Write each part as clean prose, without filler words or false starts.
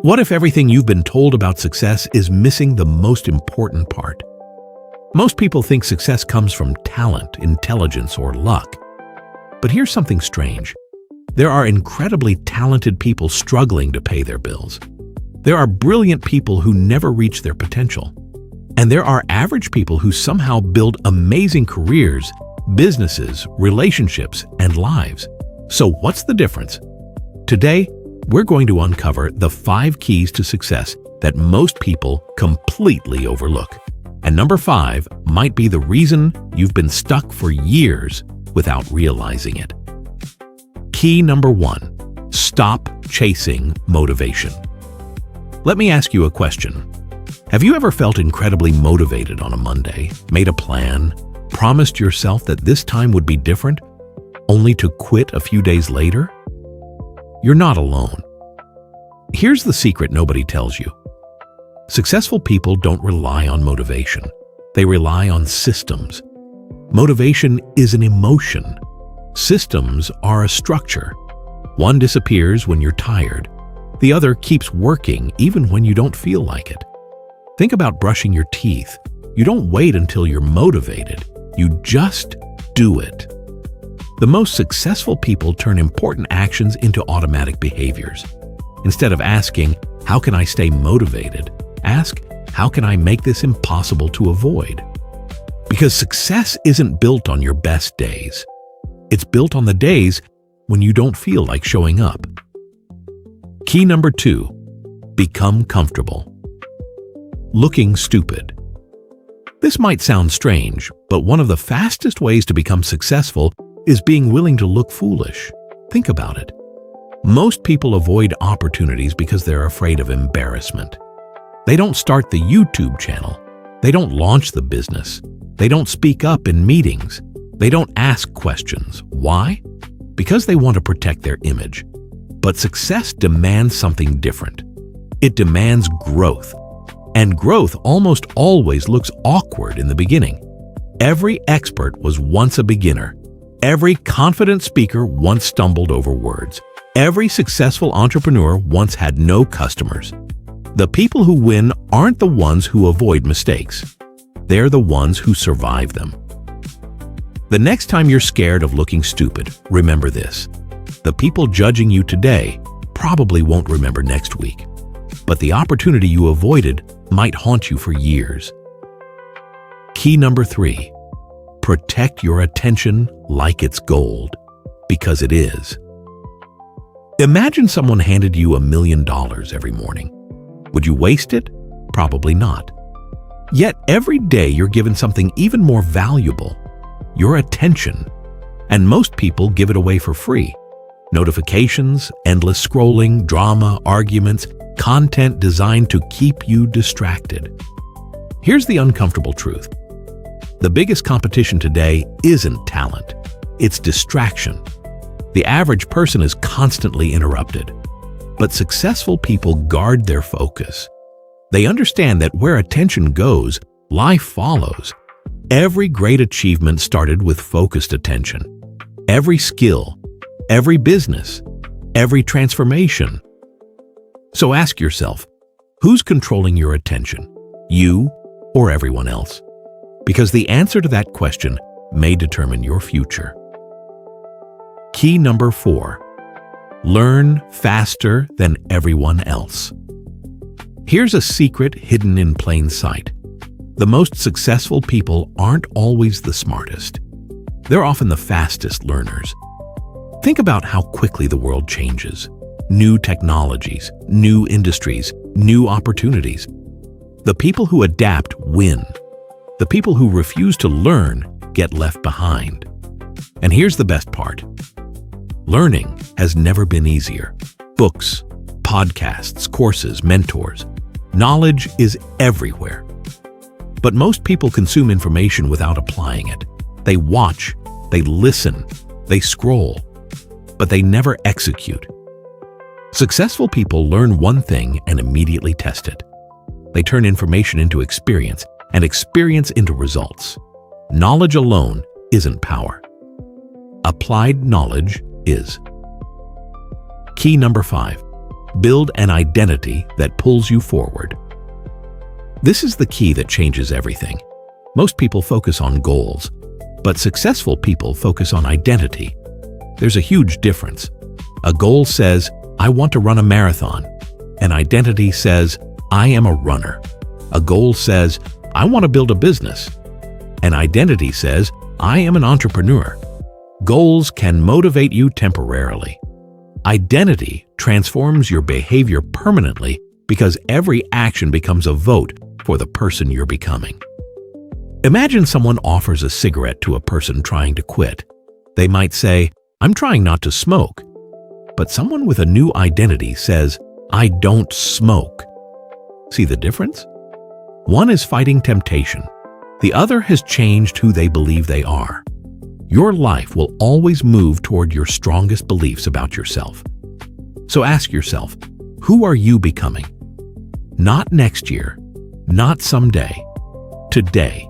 What if everything you've been told about success is missing the most important part? Most people think success comes from talent, intelligence, or luck. But here's something strange. There are incredibly talented people struggling to pay their bills. There are brilliant people who never reach their potential. And there are average people who somehow build amazing careers, businesses, relationships, and lives. So what's the difference? Today, we're going to uncover the 5 keys to success that most people completely overlook. And number 5 might be the reason you've been stuck for years without realizing it. Key number 1, stop chasing motivation. Let me ask you a question. Have you ever felt incredibly motivated on a Monday, made a plan, promised yourself that this time would be different, only to quit a few days later? You're not alone. Here's the secret nobody tells you. Successful people don't rely on motivation. They rely on systems. Motivation is an emotion. Systems are a structure. One disappears when you're tired. The other keeps working even when you don't feel like it. Think about brushing your teeth. You don't wait until you're motivated. You just do it. The most successful people turn important actions into automatic behaviors. Instead of asking, how can I stay motivated? Ask, how can I make this impossible to avoid? Because success isn't built on your best days. It's built on the days when you don't feel like showing up. Key number 2, become comfortable. Looking stupid. This might sound strange, but one of the fastest ways to become successful is being willing to look foolish. Think about it. Most people avoid opportunities because they're afraid of embarrassment. They don't start the YouTube channel. They don't launch the business. They don't speak up in meetings. They don't ask questions. Why? Because they want to protect their image. But success demands something different. It demands growth. And growth almost always looks awkward in the beginning. Every expert was once a beginner. Every confident speaker once stumbled over words. Every successful entrepreneur once had no customers. The people who win aren't the ones who avoid mistakes. They're the ones who survive them. The next time you're scared of looking stupid, remember this. The people judging you today probably won't remember next week. But the opportunity you avoided might haunt you for years. Key number 3, protect your attention like it's gold, because it is. Imagine someone handed you $1 million every morning. Would you waste it? Probably not. Yet every day you're given something even more valuable, your attention. And most people give it away for free. Notifications, endless scrolling, drama, arguments, content designed to keep you distracted. Here's the uncomfortable truth. The biggest competition today isn't talent, it's distraction. The average person is constantly interrupted. But successful people guard their focus. They understand that where attention goes, life follows. Every great achievement started with focused attention. Every skill, every business, every transformation. So ask yourself, who's controlling your attention? You or everyone else? Because the answer to that question may determine your future. Key number 4, learn faster than everyone else. Here's a secret hidden in plain sight. The most successful people aren't always the smartest. They're often the fastest learners. Think about how quickly the world changes. New technologies, new industries, new opportunities. The people who adapt win. The people who refuse to learn get left behind. And here's the best part. Learning has never been easier. Books, podcasts, courses, mentors. Knowledge is everywhere. But most people consume information without applying it. They watch, they listen, they scroll, but they never execute. Successful people learn one thing and immediately test it. They turn information into experience and experience into results. Knowledge alone isn't power. Applied knowledge is. Key number 5, Build an identity that pulls you forward. This is the key that changes everything. Most people focus on goals, but successful people focus on identity. There's a huge difference. A goal says, I want to run a marathon. An identity says, I am a runner. A goal says, I want to build a business. An identity says, I am an entrepreneur. Goals can motivate you temporarily. Identity transforms your behavior permanently because every action becomes a vote for the person you're becoming. Imagine someone offers a cigarette to a person trying to quit. They might say, I'm trying not to smoke. But someone with a new identity says, I don't smoke. See the difference? One is fighting temptation. The other has changed who they believe they are. Your life will always move toward your strongest beliefs about yourself. So ask yourself, who are you becoming? Not next year, not someday, today.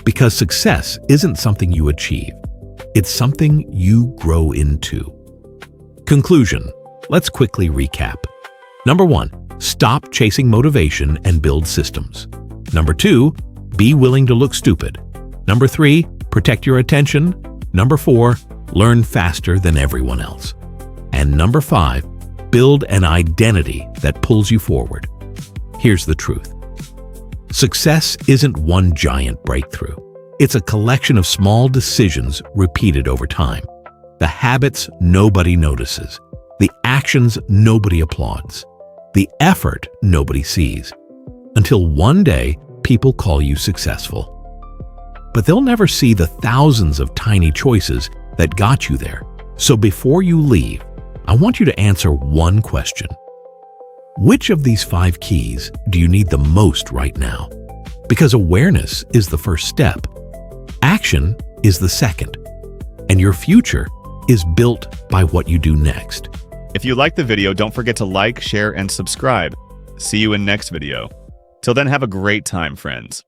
Because success isn't something you achieve. It's something you grow into. Conclusion. Let's quickly recap. Number 1, stop chasing motivation and build systems. Number 2, be willing to look stupid. Number 3, protect your attention. Number 4, learn faster than everyone else. And number 5, build an identity that pulls you forward. Here's the truth. Success isn't one giant breakthrough. It's a collection of small decisions repeated over time. The habits nobody notices. The actions nobody applauds. The effort nobody sees. Until one day, people call you successful. But they'll never see the thousands of tiny choices that got you there. So before you leave, I want you to answer one question. Which of these 5 keys do you need the most right now? Because awareness is the first step. Action is the second. And your future is built by what you do next. If you liked the video, don't forget to like, share, and subscribe. See you in next video. Till then, have a great time, friends.